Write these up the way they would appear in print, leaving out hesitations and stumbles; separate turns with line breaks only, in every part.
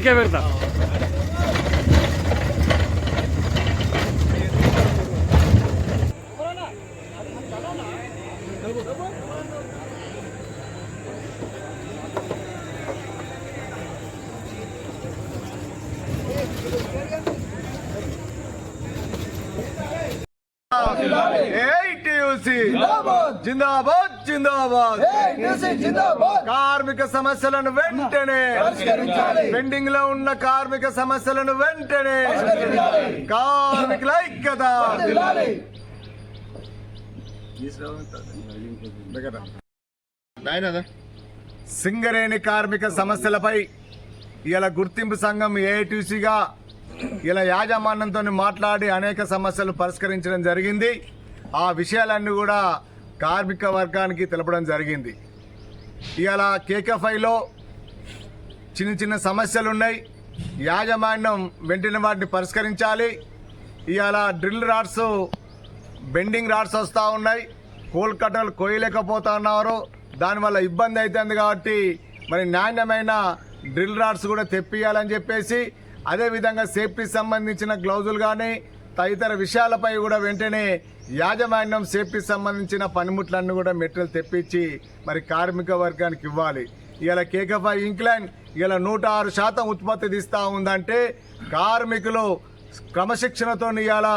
¿Qué verdad?
జిందాబాద్ జిందాబాద్ కార్మిక సమస్యలను వెంటనే పెండింగ్ లో ఉన్న కార్మిక సమస్యలను వెంటనే కార్మికుల ఐక్యత. సింగరేణి కార్మిక సమస్యలపై ఇలా గుర్తింపు సంఘం ఏఐటీసీగా ఇలా యాజమాన్యంతో మాట్లాడి అనేక సమస్యలు పరిష్కరించడం జరిగింది. ఆ విషయాలన్నీ కూడా కార్మిక వర్గానికి తెలపడం జరిగింది. ఇలా కేకేఫ్ఐలో చిన్న చిన్న సమస్యలు ఉన్నాయి. యాజమాన్యం వెంటనే వాటిని పరిష్కరించాలి. ఇవాళ డ్రిల్ రాడ్స్ బెండింగ్ రాడ్స్ వస్తూ ఉన్నాయి. కోల్కట్టలు కోయలేకపోతున్నారు. దానివల్ల ఇబ్బంది అవుతుంది. కాబట్టి మరి నాణ్యమైన డ్రిల్ రాడ్స్ కూడా తెప్పియాలని చెప్పేసి, అదేవిధంగా సేఫ్టీ సంబంధించిన గ్లౌజులు కానీ తదితర విషయాలపై కూడా వెంటనే యాజమాన్యం సేఫ్టీ సంబంధించిన పనిముట్లన్నీ కూడా మెటీరియల్ తెప్పించి మరి కార్మిక వర్గానికి ఇవ్వాలి. ఇలా కేకేఫ్ఐ ఇంక్లైన్ ఇలా 106% ఉత్పత్తి తీస్తూ ఉందంటే కార్మికులు క్రమశిక్షణతో ఇవాళ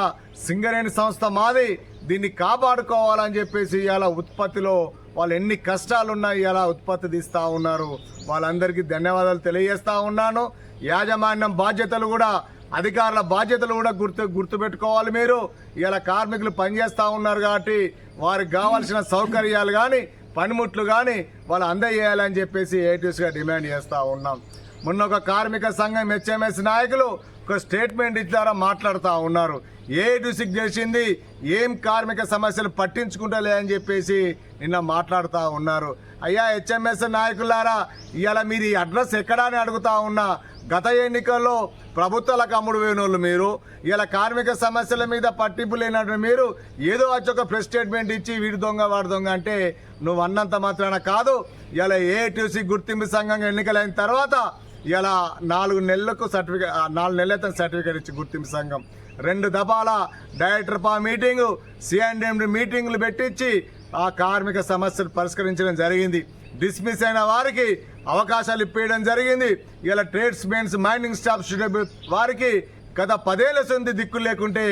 సింగరేణి సంస్థ మాది, దీన్ని కాపాడుకోవాలని చెప్పేసి ఇవాళ ఉత్పత్తిలో వాళ్ళు ఎన్ని కష్టాలున్నాయి ఇలా ఉత్పత్తి తీస్తూ ఉన్నారు. వాళ్ళందరికీ ధన్యవాదాలు తెలియజేస్తూ ఉన్నాను. యాజమాన్యం బాధ్యతలు కూడా, అధికారుల బాధ్యతలు కూడా గుర్తుపెట్టుకోవాలి. మీరు ఇలా కార్మికులు పనిచేస్తూ ఉన్నారు కాబట్టి వారికి కావాల్సిన సౌకర్యాలు కానీ పనిముట్లు కానీ వాళ్ళు అందజేయాలని చెప్పేసి ఏఐటీసీగా డిమాండ్ చేస్తూ ఉన్నాం. మొన్న ఒక కార్మిక సంఘం హెచ్ఎంఎస్ నాయకులు ఒక స్టేట్మెంట్ ఇచ్చారా మాట్లాడుతూ ఉన్నారు. ఏఐటీసీకి చేసింది ఏం కార్మిక సమస్యలు పట్టించుకుంటలే అని చెప్పేసి నిన్న మాట్లాడుతూ ఉన్నారు. అయ్యా హెచ్ఎంఎస్ నాయకులారా, ఇవాళ మీరు ఈ అడ్రస్ ఎక్కడా అని అడుగుతా ఉన్నా. గత ఎన్నికల్లో ప్రభుత్వాలకు అమ్ముడు వేయనోళ్ళు మీరు, ఇలా కార్మిక సమస్యల మీద పట్టింపు లేనట్టు మీరు ఏదో వచ్చి ఒక ప్రెస్ స్టేట్మెంట్ ఇచ్చి వీడి దొంగ వాడి దొంగ అంటే నువ్వు అన్నంత మాత్రాన కాదు. ఇలా ఏఐటీసీ గుర్తింపు సంఘంగా ఎన్నికలైన తర్వాత ఇలా 4 నెలలకు సర్టిఫికేట్, 4 నెలలైతే సర్టిఫికేట్ ఇచ్చి గుర్తింపు సంఘం 2 దఫాల డైరెక్టర్ మీటింగు, సిఎండి మీటింగులు పెట్టించి ఆ కార్మిక సమస్యలు పరిష్కరించడం జరిగింది. డిస్మిస్ అయిన వారికి అవకాశాలు ఇప్పించడం జరిగింది. ఇలా trades mens mining staff suitable వారికి గత 10 ఏళ్ల సంది దిక్కులు లేకుంటే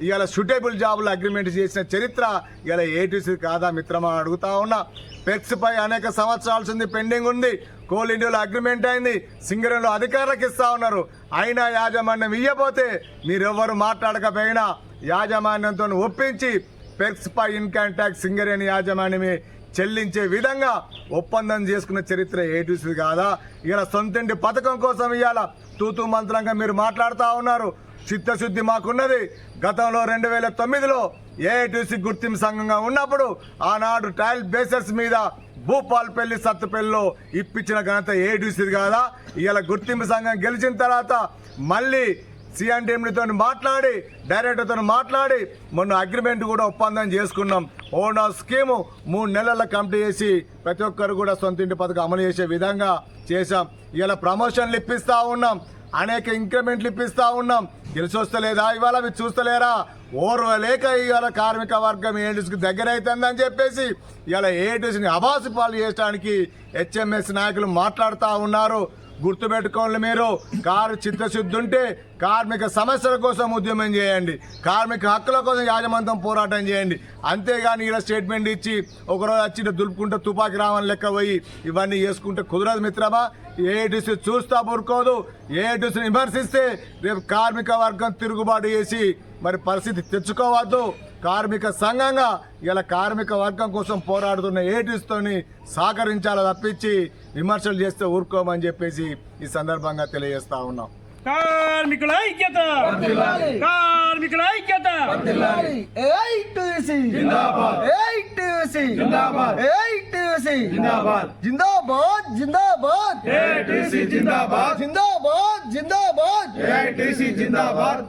ఇవాళ సూటబుల్ జాబులు అగ్రిమెంట్ చేసిన చరిత్ర ఇలా ఏఐటీసీ కాదా మిత్రమా అడుగుతా ఉన్నా. పెక్స్ పై అనేక సంవత్సరాల సంది పెండింగ్ ఉంది. కోల్ ఇండియాలో అగ్రిమెంట్ అయింది. సింగరేణిలో అధికారులకు ఇస్తా ఉన్నారు. అయినా యాజమాన్యం ఇయ్యపోతే మీరెవ్వరు మాట్లాడకపోయినా యాజమాన్యంతో ఒప్పించి పెక్స్ పై ఇన్కమ్ ట్యాక్స్ సింగరేణి యాజమాన్యమే చెల్లించే విధంగా ఒప్పందం చేసుకున్న చరిత్ర ఏఐటీసీ కాదా? ఇలా సొంతింటి పథకం కోసం ఇవాళ తూతూ మంత్రంగా మీరు మాట్లాడుతూ ఉన్నారు. చిత్తశుద్ధి మాకున్నది. గతంలో 2009లో ఏఐటీసీ గుర్తింపు సంఘంగా ఉన్నప్పుడు ఆనాడు ట్రయల్ బేసిస్ మీద భూపాల్పల్లి సత్తుపల్లిలో ఇప్పించిన ఘనత ఏఐటీసీ కాదా? ఇవాళ గుర్తింపు సంఘం గెలిచిన తర్వాత మళ్ళీ సిఎండితో మాట్లాడి డైరెక్టర్తో మాట్లాడి మొన్న అగ్రిమెంట్ కూడా ఒప్పందం చేసుకున్నాం. ఓన్ హౌస్ స్కీము 3 నెలల కంప్లీట్ చేసి ప్రతి ఒక్కరు కూడా సొంత ఇంటి పథకం అమలు చేసే విధంగా చేశాం. ఇలా ప్రమోషన్లు ఇప్పిస్తూ ఉన్నాం, అనేక ఇంక్రిమెంట్లు ఇప్పిస్తూ ఉన్నాం. గెలిచి వస్తలేదా? ఇవాళ మీరు చూస్తలేరా? ఓర్వలేక ఇవాళ కార్మిక వర్గం ఏఐటీసీకి దగ్గర అవుతుందని చెప్పేసి ఇలా ఏఐటీసీని అబాసు పాలు చేయడానికి హెచ్ఎంఎస్ నాయకులు మాట్లాడుతూ ఉన్నారు. గుర్తుపెట్టుకోండి, మీరు చిత్తశుద్ధి ఉంటే కార్మిక సమస్యల కోసం ఉద్యమం చేయండి, కార్మిక హక్కుల కోసం యాజమాన్యం పోరాటం చేయండి. అంతేగాని ఇలా స్టేట్మెంట్ ఇచ్చి ఒకరోజు వచ్చి దులుపుకుంటే తుపాకి రావని లెక్క పోయి ఇవన్నీ చేసుకుంటే కుదరదు మిత్రమా. ఏఐటీసీ చూస్తా ఊరుకోదు. ఏఐటీసీని విమర్శిస్తే రేపు కార్మిక వర్గం తిరుగుబాటు చేసి మరి పరిస్థితి తెచ్చుకోవద్దు. కార్మిక సంఘంగా ఇలా కార్మిక వర్గం కోసం పోరాడుతున్న ఏఐటీసీతోని సహకరించాలి తప్పించి విమర్శలు చేస్తే ఊరుకోమని చెప్పేసి ఈ సందర్భంగా తెలియజేస్తా ఉన్నాం.
కార్మికుల ఐక్యత, కార్మికుల ఐక్యత. ఏఐటీసీ జిందాబాద్, ఏఐటీసీ జిందాబాద్, ఏఐటీసీ జిందాబాద్, జిందాబాద్ జిందాబాద్, ఏఐటీసీ జిందాబాద్, జిందాబాద్ జిందాబాద్, ఏఐటీసీ జిందాబాద్.